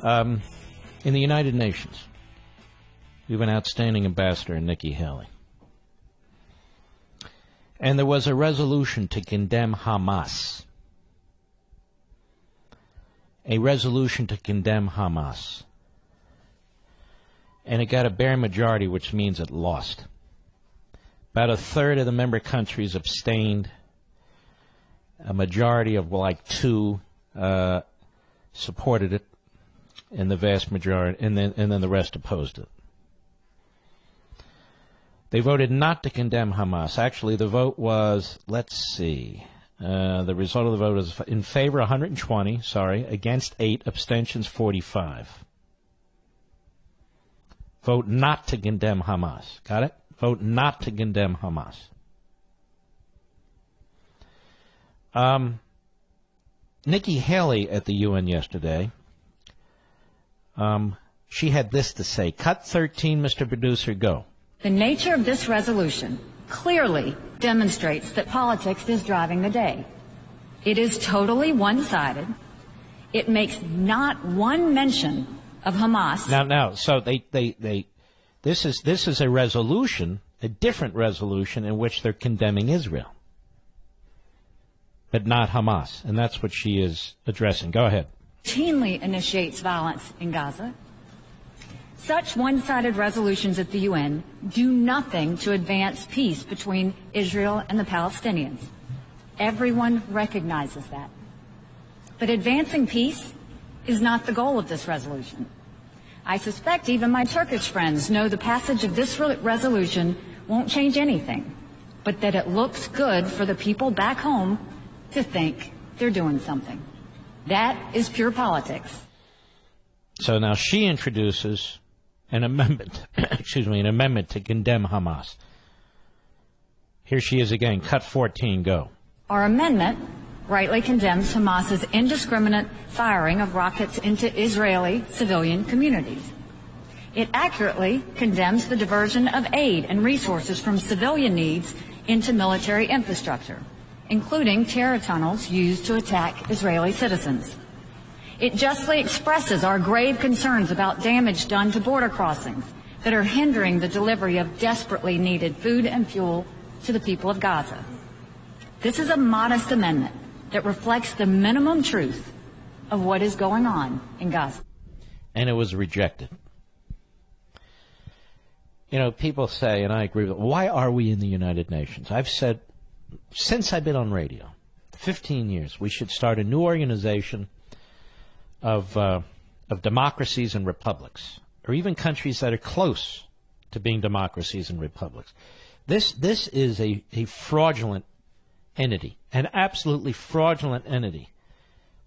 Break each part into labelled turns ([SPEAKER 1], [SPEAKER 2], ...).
[SPEAKER 1] In the United Nations, we have an outstanding ambassador, Nikki Haley. And there was a resolution to condemn Hamas. A resolution to condemn Hamas. And it got a bare majority, which means it lost. About a third of the member countries abstained. A majority of like 2 supported it, and the vast majority, and then the rest opposed it. They voted not to condemn Hamas. Actually, the vote was, let's see, the result of the vote is in favor 120, against 8, abstentions 45. Vote not to condemn Hamas. Got it? Vote not to condemn Hamas. Nikki Haley at the UN yesterday, she had this to say. Cut 13, Mr. Producer, go.
[SPEAKER 2] The nature of this resolution clearly demonstrates that politics is driving the day. It is totally one-sided. It makes not one mention of Hamas.
[SPEAKER 1] Now, so this is a resolution, a different resolution in which they're condemning Israel, but not Hamas, and that's what she is addressing. Go ahead.
[SPEAKER 2] Routinely initiates violence in Gaza. Such one-sided resolutions at the UN do nothing to advance peace between Israel and the Palestinians. Everyone recognizes that. But advancing peace is not the goal of this resolution. I suspect even my Turkish friends know the passage of this resolution won't change anything, but that it looks good for the people back home to think they're doing something. That is pure politics.
[SPEAKER 1] So now she introduces an amendment, an amendment to condemn Hamas. Here she is again. Cut 14, go.
[SPEAKER 2] Our amendment rightly condemns Hamas's indiscriminate firing of rockets into Israeli civilian communities. It accurately condemns the diversion of aid and resources from civilian needs into military infrastructure, including terror tunnels used to attack Israeli citizens. It justly expresses our grave concerns about damage done to border crossings that are hindering the delivery of desperately needed food and fuel to the people of Gaza. This is a modest amendment that reflects the minimum truth of what is going on in Gaza.
[SPEAKER 1] And it was rejected. You know, people say, and I agree with it, why are we in the United Nations? I've said, since I've been on radio, 15 years, we should start a new organization of democracies and republics, or even countries that are close to being democracies and republics. This is a fraudulent entity, an absolutely fraudulent entity.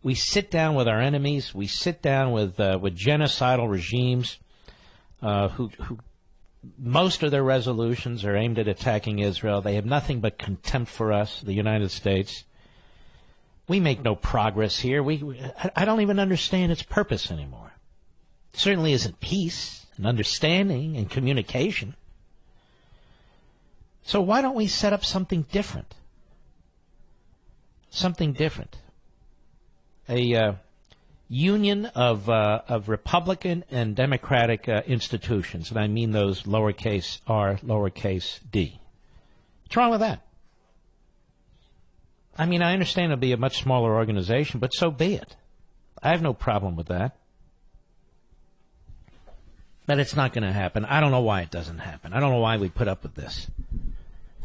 [SPEAKER 1] We sit down with our enemies. We sit down with genocidal regimes who most of their resolutions are aimed at attacking Israel. They have nothing but contempt for us, the United States. We make no progress here. I don't even understand its purpose anymore. It certainly isn't peace and understanding and communication. So why don't we set up something different? Something different. A union of Republican and Democratic institutions, and I mean those lowercase r, lowercase d. What's wrong with that? I mean, I understand it'll be a much smaller organization, but so be it. I have no problem with that. But it's not going to happen. I don't know why it doesn't happen. I don't know why we put up with this.